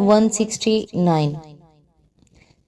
169।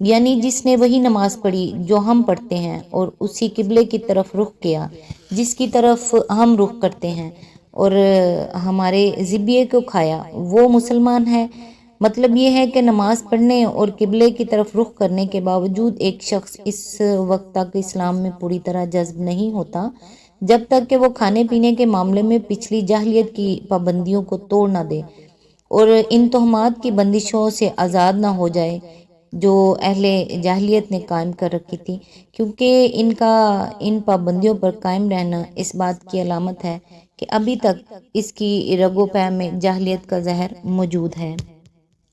یعنی جس نے وہی نماز پڑھی جو ہم پڑھتے ہیں اور اسی قبلے کی طرف رخ کیا جس کی طرف ہم رخ کرتے ہیں اور ہمارے ذبیحے کو کھایا وہ مسلمان ہے۔ مطلب یہ ہے کہ نماز پڑھنے اور قبلے کی طرف رخ کرنے کے باوجود ایک شخص اس وقت تک اسلام میں پوری طرح جذب نہیں ہوتا جب تک کہ وہ کھانے پینے کے معاملے میں پچھلی جاہلیت کی پابندیوں کو توڑ نہ دے اور ان تہمات کی بندشوں سے آزاد نہ ہو جائے جو اہل جاہلیت نے قائم کر رکھی تھی، کیونکہ ان پابندیوں پر قائم رہنا اس بات کی علامت ہے کہ ابھی تک اس کی رگ و پے میں جاہلیت کا زہر موجود ہے۔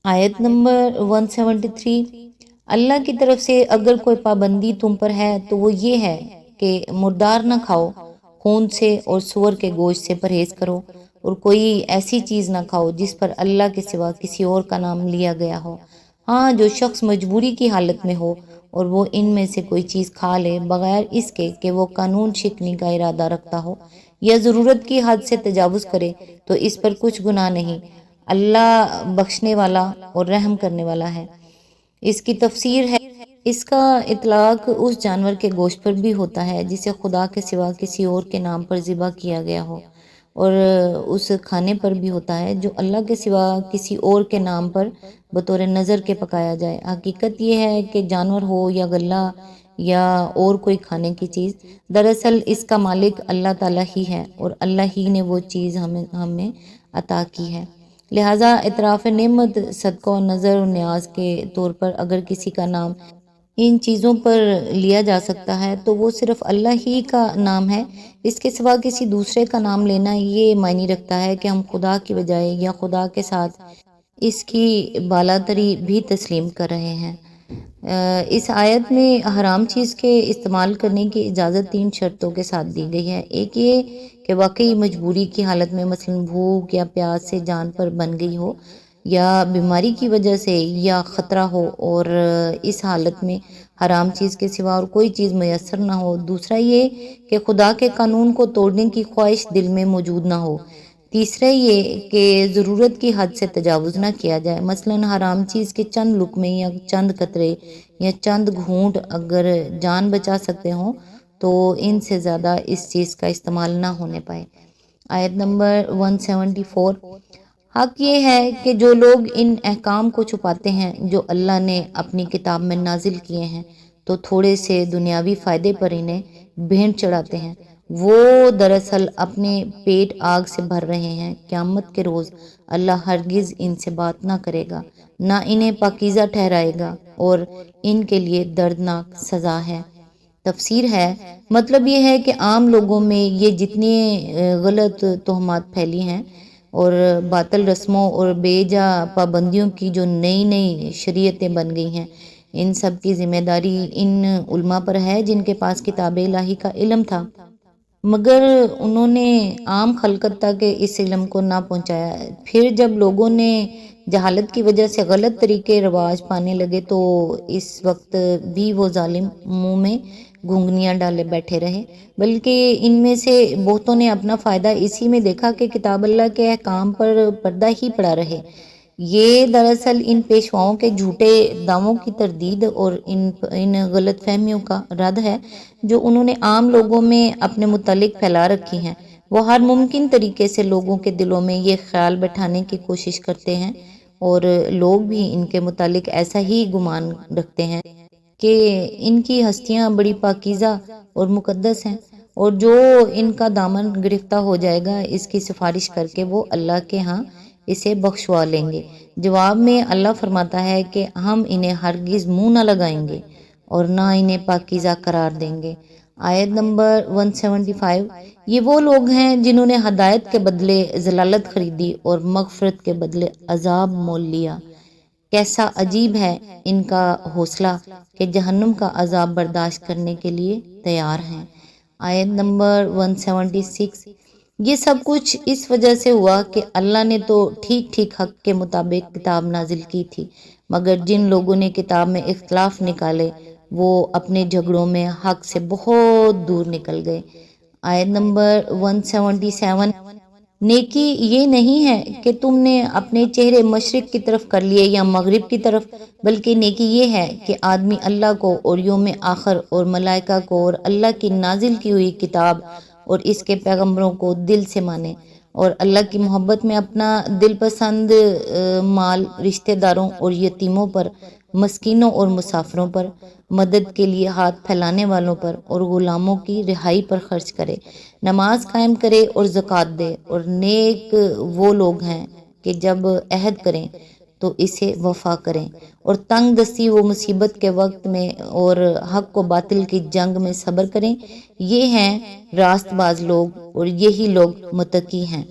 آیت نمبر 173، اللہ کی طرف سے اگر کوئی پابندی تم پر ہے تو وہ یہ ہے کہ مردار نہ کھاؤ، خون سے اور سور کے گوشت سے پرہیز کرو اور کوئی ایسی چیز نہ کھاؤ جس پر اللہ کے سوا کسی اور کا نام لیا گیا ہو۔ ہاں، جو شخص مجبوری کی حالت میں ہو اور وہ ان میں سے کوئی چیز کھا لے بغیر اس کے کہ وہ قانون شکنی کا ارادہ رکھتا ہو یا ضرورت کی حد سے تجاوز کرے تو اس پر کچھ گناہ نہیں، اللہ بخشنے والا اور رحم کرنے والا ہے۔ اس کی تفسیر ہے، اس کا اطلاق اس جانور کے گوشت پر بھی ہوتا ہے جسے خدا کے سوا کسی اور کے نام پر ذبح کیا گیا ہو، اور اس کھانے پر بھی ہوتا ہے جو اللہ کے سوا کسی اور کے نام پر بطور نظر کے پکایا جائے۔ حقیقت یہ ہے کہ جانور ہو یا غلہ یا اور کوئی کھانے کی چیز، دراصل اس کا مالک اللہ تعالیٰ ہی ہے اور اللہ ہی نے وہ چیز ہمیں عطا کی ہے۔ لہٰذا اعتراف نعمت، صدقہ و نظر و نیاز کے طور پر اگر کسی کا نام ان چیزوں پر لیا جا سکتا ہے تو وہ صرف اللہ ہی کا نام ہے۔ اس کے سوا کسی دوسرے کا نام لینا یہ معنی رکھتا ہے کہ ہم خدا کی بجائے یا خدا کے ساتھ اس کی بالاتری بھی تسلیم کر رہے ہیں۔ اس آیت میں حرام چیز کے استعمال کرنے کی اجازت 3 شرطوں کے ساتھ دی گئی ہے۔ ایک یہ کہ واقعی مجبوری کی حالت میں مثلاً بھوک یا پیاس سے جان پر بن گئی ہو یا بیماری کی وجہ سے یا خطرہ ہو اور اس حالت میں حرام چیز کے سوا اور کوئی چیز میسر نہ ہو۔ دوسرا یہ کہ خدا کے قانون کو توڑنے کی خواہش دل میں موجود نہ ہو۔ تیسرا یہ کہ ضرورت کی حد سے تجاوز نہ کیا جائے، مثلاً حرام چیز کے چند لقمے یا چند قطرے یا چند گھونٹ اگر جان بچا سکتے ہوں تو ان سے زیادہ اس چیز کا استعمال نہ ہونے پائے۔ آیت نمبر 174، حق یہ ہے کہ جو لوگ ان احکام کو چھپاتے ہیں جو اللہ نے اپنی کتاب میں نازل کیے ہیں تو تھوڑے سے دنیاوی فائدے پر انہیں بھینٹ چڑھاتے ہیں، وہ دراصل اپنے پیٹ آگ سے بھر رہے ہیں۔ قیامت کے روز اللہ ہرگز ان سے بات نہ کرے گا، نہ انہیں پاکیزہ ٹھہرائے گا اور ان کے لیے دردناک سزا ہے۔ تفسیر ہے، مطلب یہ ہے کہ عام لوگوں میں یہ جتنی غلط تہمات پھیلی ہیں اور باطل رسموں اور بے جا پابندیوں کی جو نئی نئی شریعتیں بن گئی ہیں، ان سب کی ذمہ داری ان علماء پر ہے جن کے پاس کتاب الہی کا علم تھا مگر انہوں نے عام خلقت تک اس علم کو نہ پہنچایا۔ پھر جب لوگوں نے جہالت کی وجہ سے غلط طریقے رواج پانے لگے تو اس وقت بھی وہ ظالم منہ میں گھنگنیاں ڈالے بیٹھے رہے، بلکہ ان میں سے بہتوں نے اپنا فائدہ اسی میں دیکھا کہ کتاب اللہ کے احکام پر پردہ ہی پڑا رہے۔ یہ دراصل ان پیشواؤں کے جھوٹے دعووں کی تردید اور ان غلط فہمیوں کا رد ہے جو انہوں نے عام لوگوں میں اپنے متعلق پھیلا رکھی ہیں۔ وہ ہر ممکن طریقے سے لوگوں کے دلوں میں یہ خیال بٹھانے کی کوشش کرتے ہیں اور لوگ بھی ان کے متعلق ایسا ہی گمان رکھتے ہیں کہ ان کی ہستیاں بڑی پاکیزہ اور مقدس ہیں اور جو ان کا دامن گرفتہ ہو جائے گا اس کی سفارش کر کے وہ اللہ کے ہاں اسے بخشوا لیں گے۔ جواب میں اللہ فرماتا ہے کہ ہم انہیں ہرگز منہ نہ لگائیں گے اور نہ انہیں پاکیزہ قرار دیں گے۔ آیت نمبر 175، یہ وہ لوگ ہیں جنہوں نے ہدایت کے بدلے ضلالت خریدی اور مغفرت کے بدلے عذاب مول لیا۔ کیسا عجیب ہے ان کا حوصلہ کہ جہنم کا عذاب برداشت کرنے کے لیے تیار ہیں۔ آیت نمبر 176، یہ سب کچھ اس وجہ سے ہوا کہ اللہ نے تو ٹھیک ٹھیک حق کے مطابق کتاب نازل کی تھی مگر جن لوگوں نے کتاب میں اختلاف نکالے وہ اپنے جھگڑوں میں حق سے بہت دور نکل گئے۔ آیت نمبر 177، نیکی یہ نہیں ہے کہ تم نے اپنے چہرے مشرق کی طرف کر لیے یا مغرب کی طرف، بلکہ نیکی یہ ہے کہ آدمی اللہ کو اور یوم آخر اور ملائکہ کو اور اللہ کی نازل کی ہوئی کتاب اور اس کے پیغمبروں کو دل سے مانے، اور اللہ کی محبت میں اپنا دل پسند مال رشتہ داروں اور یتیموں پر، مسکینوں اور مسافروں پر، مدد کے لیے ہاتھ پھیلانے والوں پر اور غلاموں کی رہائی پر خرچ کرے، نماز قائم کرے اور زکوٰۃ دے، اور نیک وہ لوگ ہیں کہ جب عہد کریں تو اسے وفا کریں، اور تنگ دستی و مصیبت کے وقت میں اور حق و باطل کی جنگ میں صبر کریں، یہ ہیں راست باز لوگ اور یہی لوگ متقی ہیں۔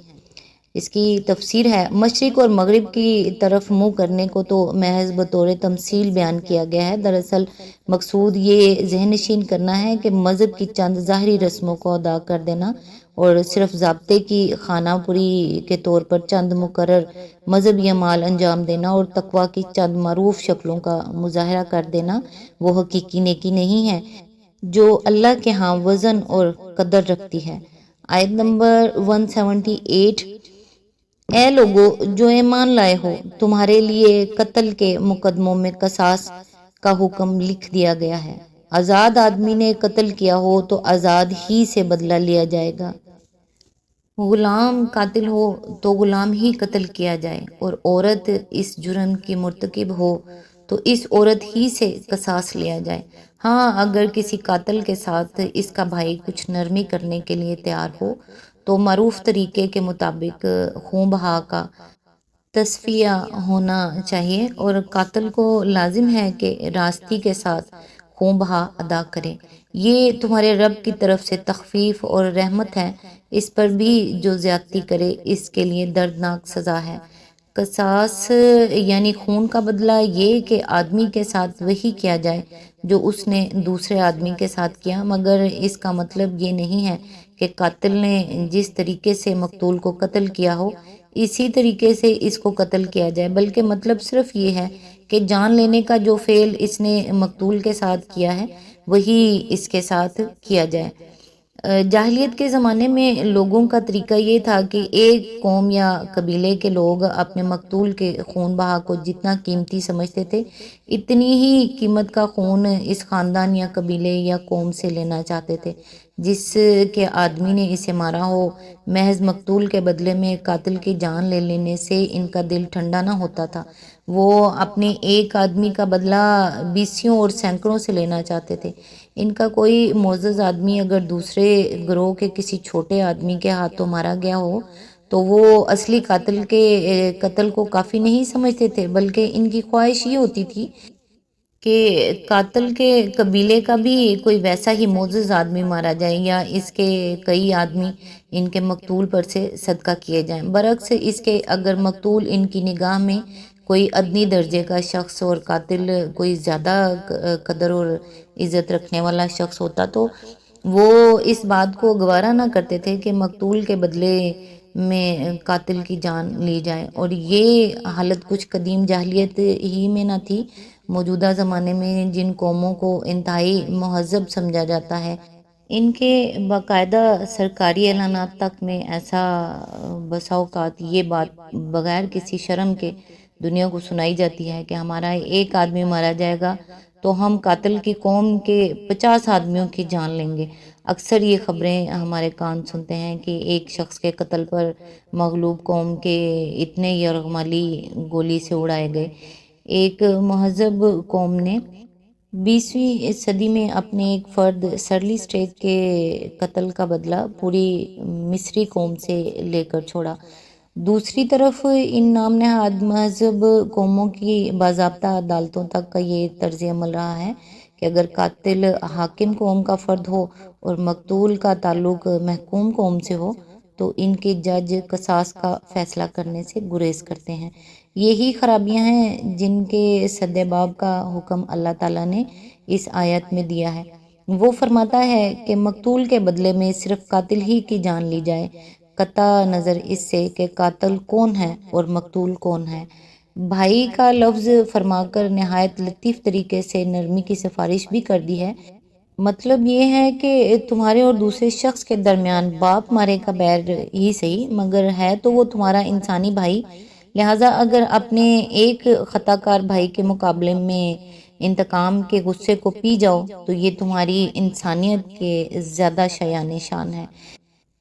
اس کی تفسیر ہے، مشرق اور مغرب کی طرف منہ کرنے کو تو محض بطور تمثیل بیان کیا گیا ہے، دراصل مقصود یہ ذہن نشین کرنا ہے کہ مذہب کی چند ظاہری رسموں کو ادا کر دینا اور صرف ضابطے کی خانہ پوری کے طور پر چند مقرر مذہبی اعمال انجام دینا اور تقویٰ کی چند معروف شکلوں کا مظاہرہ کر دینا وہ حقیقی نیکی نہیں ہے جو اللہ کے ہاں وزن اور قدر رکھتی ہے۔ آیت نمبر 178، اے لوگو جو ایمان لائے ہو، تمہارے لیے قتل کے مقدموں میں قصاص کا حکم لکھ دیا گیا ہے، آزاد آدمی نے قتل کیا ہو تو آزاد ہی سے بدلہ لیا جائے گا، غلام قاتل ہو تو غلام ہی قتل کیا جائے، اور عورت اس جرم کی مرتکب ہو تو اس عورت ہی سے قصاص لیا جائے، ہاں اگر کسی قاتل کے ساتھ اس کا بھائی کچھ نرمی کرنے کے لیے تیار ہو تو معروف طریقے کے مطابق خون بہا کا تصفیہ ہونا چاہیے، اور قاتل کو لازم ہے کہ راستی کے ساتھ خون بہا ادا کرے، یہ تمہارے رب کی طرف سے تخفیف اور رحمت ہے، اس پر بھی جو زیادتی کرے اس کے لیے دردناک سزا ہے۔ قصاص یعنی خون کا بدلہ یہ کہ آدمی کے ساتھ وہی کیا جائے جو اس نے دوسرے آدمی کے ساتھ کیا، مگر اس کا مطلب یہ نہیں ہے کہ قاتل نے جس طریقے سے مقتول کو قتل کیا ہو اسی طریقے سے اس کو قتل کیا جائے، بلکہ مطلب صرف یہ ہے کہ جان لینے کا جو فعل اس نے مقتول کے ساتھ کیا ہے وہی اس کے ساتھ کیا جائے۔ جاہلیت کے زمانے میں لوگوں کا طریقہ یہ تھا کہ ایک قوم یا قبیلے کے لوگ اپنے مقتول کے خون بہا کو جتنا قیمتی سمجھتے تھے اتنی ہی قیمت کا خون اس خاندان یا قبیلے یا قوم سے لینا چاہتے تھے جس کے آدمی نے اسے مارا ہو، محض مقتول کے بدلے میں قاتل کی جان لے لینے سے ان کا دل ٹھنڈا نہ ہوتا تھا، وہ اپنے ایک آدمی کا بدلہ بیسیوں اور سینکڑوں سے لینا چاہتے تھے۔ ان کا کوئی معزز آدمی اگر دوسرے گروہ کے کسی چھوٹے آدمی کے ہاتھوں مارا گیا ہو تو وہ اصلی قاتل کے قتل کو کافی نہیں سمجھتے تھے، بلکہ ان کی خواہش یہ ہوتی تھی کہ قاتل کے قبیلے کا بھی کوئی ویسا ہی معزز آدمی مارا جائے یا اس کے کئی آدمی ان کے مقتول پر سے صدقہ کیے جائیں، برعکس اس کے اگر مقتول ان کی نگاہ میں کوئی ادنی درجے کا شخص اور قاتل کوئی زیادہ قدر اور عزت رکھنے والا شخص ہوتا تو وہ اس بات کو گوارا نہ کرتے تھے کہ مقتول کے بدلے میں قاتل کی جان لی جائے، اور یہ حالت کچھ قدیم جاہلیت ہی میں نہ تھی، موجودہ زمانے میں جن قوموں کو انتہائی مہذب سمجھا جاتا ہے ان کے باقاعدہ سرکاری اعلانات تک میں ایسا بسا اوقات یہ بات بغیر کسی شرم کے دنیا کو سنائی جاتی ہے کہ ہمارا ایک آدمی مارا جائے گا تو ہم قاتل کی قوم کے 50 آدمیوں کی جان لیں گے۔ اکثر یہ خبریں ہمارے کان سنتے ہیں کہ ایک شخص کے قتل پر مغلوب قوم کے اتنے یرغمالی گولی سے اڑائے گئے۔ ایک مہذب قوم نے 20ویں صدی میں اپنے ایک فرد سرلی سٹیج کے قتل کا بدلہ پوری مصری قوم سے لے کر چھوڑا۔ دوسری طرف ان نام نہاد مہذب قوموں کی باضابطہ عدالتوں تک کا یہ طرز عمل رہا ہے کہ اگر قاتل حاکم قوم کا فرد ہو اور مقتول کا تعلق محکوم قوم سے ہو تو ان کے جج قصاص کا فیصلہ کرنے سے گریز کرتے ہیں۔ یہی خرابیاں ہیں جن کے سد باب کا حکم اللہ تعالیٰ نے اس آیت میں دیا ہے۔ وہ فرماتا ہے کہ مقتول کے بدلے میں صرف قاتل ہی کی جان لی جائے، قطع نظر اس سے کہ قاتل کون ہے اور مقتول کون ہے۔ بھائی کا لفظ فرما کر نہایت لطیف طریقے سے نرمی کی سفارش بھی کر دی ہے مطلب یہ ہے کہ تمہارے اور دوسرے شخص کے درمیان باپ مارے کا بیر ہی صحیح، مگر ہے تو وہ تمہارا انسانی بھائی، لہٰذا اگر اپنے ایک خطا کار بھائی کے مقابلے میں انتقام کے غصے کو پی جاؤ تو یہ تمہاری انسانیت کے زیادہ شایان شان ہے۔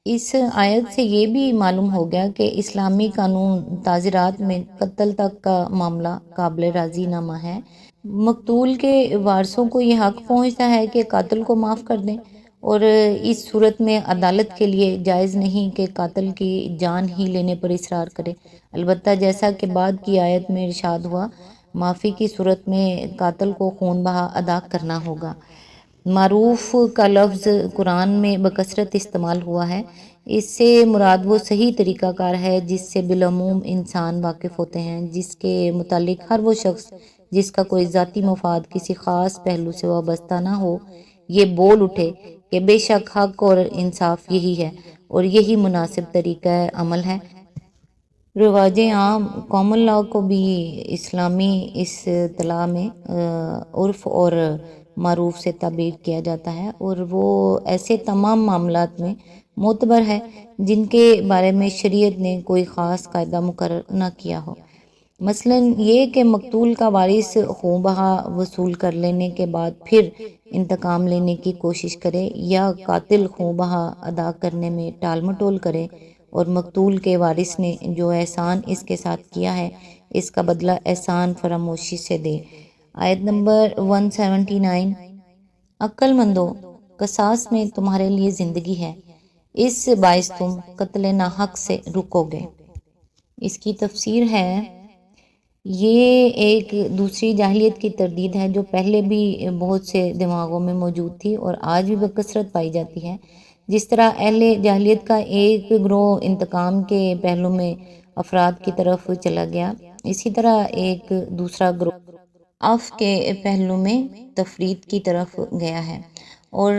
اس آیت سے یہ بھی معلوم ہو گیا کہ اسلامی قانون تعزیرات میں قتل تک کا معاملہ قابل راضی نامہ ہے۔ مقتول کے وارثوں کو یہ حق پہنچتا ہے کہ قاتل کو معاف کر دیں، اور اس صورت میں عدالت کے لیے جائز نہیں کہ قاتل کی جان ہی لینے پر اصرار کرے، البتہ جیسا کہ بعد کی آیت میں ارشاد ہوا، معافی کی صورت میں قاتل کو خون بہا ادا کرنا ہوگا۔ معروف کا لفظ قرآن میں بکثرت استعمال ہوا ہے۔ اس سے مراد وہ صحیح طریقہ کار ہے جس سے بالعموم انسان واقف ہوتے ہیں، جس کے متعلق ہر وہ شخص جس کا کوئی ذاتی مفاد کسی خاص پہلو سے وابستہ نہ ہو یہ بول اٹھے کہ بے شک حق اور انصاف یہی ہے اور یہی مناسب طریقہ عمل ہے۔ رواج عام کامن لاء کو بھی اسلامی اصطلاح میں عرف اور معروف سے تعبیر کیا جاتا ہے، اور وہ ایسے تمام معاملات میں معتبر ہے جن کے بارے میں شریعت نے کوئی خاص قاعدہ مقرر نہ کیا ہو۔ مثلاً یہ کہ مقتول کا وارث خوں بہا وصول کر لینے کے بعد پھر انتقام لینے کی کوشش کرے، یا قاتل خوں بہا ادا کرنے میں ٹال مٹول کرے اور مقتول کے وارث نے جو احسان اس کے ساتھ کیا ہے اس کا بدلہ احسان فراموشی سے دے۔ آیت نمبر 179، عقل مندو، قصاص میں تمہارے لیے زندگی ہے، اس باعث تم قتل ناحق سے رکو گے۔ اس کی تفسیر ہے، یہ ایک دوسری جاہلیت کی تردید ہے جو پہلے بھی بہت سے دماغوں میں موجود تھی اور آج بھی بکثرت پائی جاتی ہے۔ جس طرح اہل جاہلیت کا ایک گروہ انتقام کے پہلو میں افراد کی طرف چلا گیا، اسی طرح ایک دوسرا گروہ عفو کے پہلو میں تفرید کی طرف گیا ہے، اور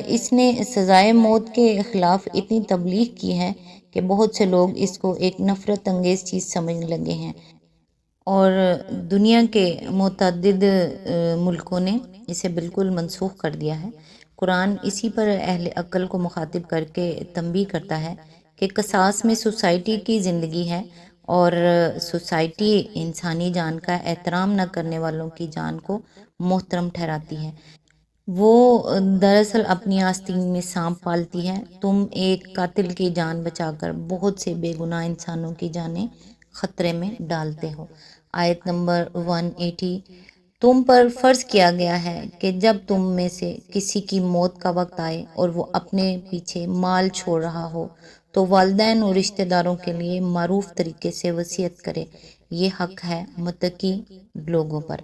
اس نے سزائے موت کے خلاف اتنی تبلیغ کی ہے کہ بہت سے لوگ اس کو ایک نفرت انگیز چیز سمجھنے لگے ہیں، اور دنیا کے متعدد ملکوں نے اسے بالکل منسوخ کر دیا ہے۔ قرآن اسی پر اہل عقل کو مخاطب کر کے تنبیہ کرتا ہے کہ قصاص میں سوسائٹی کی زندگی ہے، اور سوسائٹی انسانی جان کا احترام نہ کرنے والوں کی جان کو محترم ٹھہراتی ہے۔ وہ دراصل اپنی آستین میں سانپ پالتی ہے۔ تم ایک قاتل کی جان بچا کر بہت سے بے گناہ انسانوں کی جانیں خطرے میں ڈالتے ہو۔ آیت نمبر 180، تم پر فرض کیا گیا ہے کہ جب تم میں سے کسی کی موت کا وقت آئے اور وہ اپنے پیچھے مال چھوڑ رہا ہو تو والدین اور رشتہ داروں کے لیے معروف طریقے سے وصیت کرے، یہ حق ہے متقی لوگوں پر۔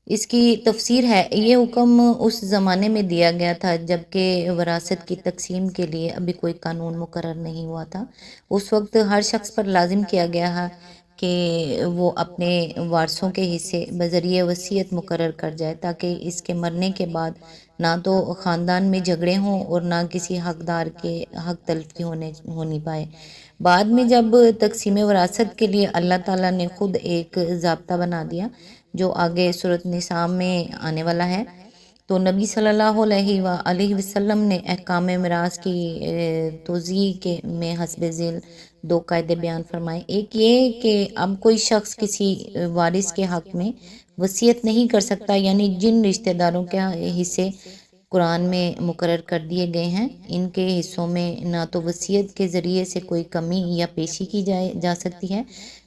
اس کی تفسیر ہے، یہ حکم اس زمانے میں دیا گیا تھا جب کہ وراثت کی تقسیم کے لیے ابھی کوئی قانون مقرر نہیں ہوا تھا۔ اس وقت ہر شخص پر لازم کیا گیا ہے کہ وہ اپنے وارثوں کے حصے بذریعہ وصیت مقرر کر جائے تاکہ اس کے مرنے کے بعد نہ تو خاندان میں جھگڑے ہوں اور نہ کسی حقدار کے حق تلفی ہونی پائے۔ بعد میں جب تقسیم وراثت کے لیے اللہ تعالیٰ نے خود ایک ضابطہ بنا دیا جو آگے سورۃ نساء میں آنے والا ہے، تو نبی صلی اللہ علیہ وآلہ وسلم نے احکام میراث کی توضیح کے میں حسب ذیل دو قاعدے بیان فرمائے۔ ایک یہ کہ اب کوئی شخص کسی وارث کے حق میں وصیت نہیں کر سکتا، یعنی جن رشتہ داروں کے حصے قرآن میں مقرر کر دیے گئے ہیں ان کے حصوں میں نہ تو وصیت کے ذریعے سے کوئی کمی یا پیشی کی جا سکتی ہے،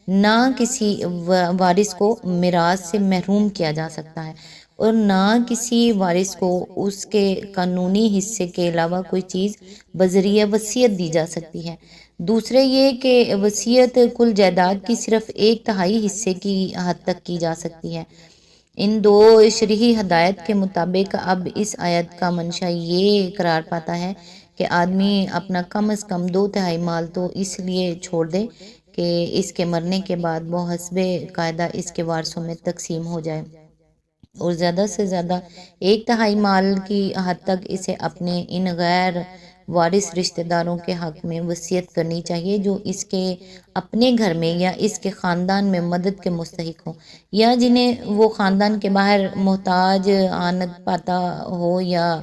نہ کسی وارث کو میراث سے محروم کیا جا سکتا ہے، اور نہ کسی وارث کو اس کے قانونی حصے کے علاوہ کوئی چیز بذریعہ وصیت دی جا سکتی ہے۔ دوسرے یہ کہ وصیت کل جائیداد کی صرف 1/3 حصے کی حد تک کی جا سکتی ہے۔ ان دو شرعی ہدایت کے مطابق اب اس آیت کا منشا یہ قرار پاتا ہے کہ آدمی اپنا کم از کم 2/3 مال تو اس لیے چھوڑ دے کہ اس کے مرنے کے بعد وہ حسب قاعدہ اس کے وارثوں میں تقسیم ہو جائے، اور زیادہ سے زیادہ 1/3 مال کی حد تک اسے اپنے ان غیر وارث رشتہ داروں کے حق میں وصیت کرنی چاہیے جو اس کے اپنے گھر میں یا اس کے خاندان میں مدد کے مستحق ہوں، یا جنہیں وہ خاندان کے باہر محتاج آنت پاتا ہو، یا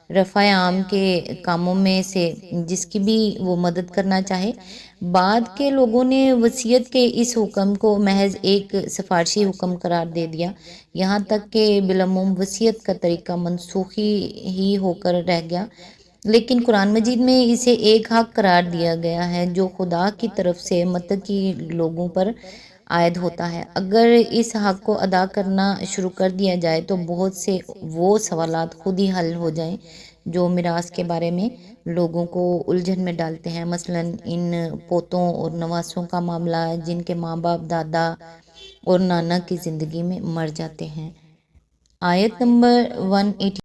رفع عام کے کاموں میں سے جس کی بھی وہ مدد کرنا چاہے۔ بعد کے لوگوں نے وصیت کے اس حکم کو محض ایک سفارشی حکم قرار دے دیا، یہاں تک کہ بالعموم وصیت کا طریقہ منسوخی ہی ہو کر رہ گیا، لیکن قرآن مجید میں اسے ایک حق قرار دیا گیا ہے جو خدا کی طرف سے متقی لوگوں پر عائد ہوتا ہے۔ اگر اس حق کو ادا کرنا شروع کر دیا جائے تو بہت سے وہ سوالات خود ہی حل ہو جائیں جو میراث کے بارے میں لوگوں کو الجھن میں ڈالتے ہیں، مثلا ان پوتوں اور نواسوں کا معاملہ جن کے ماں باپ، دادا اور نانا کی زندگی میں مر جاتے ہیں۔ آیت نمبر 180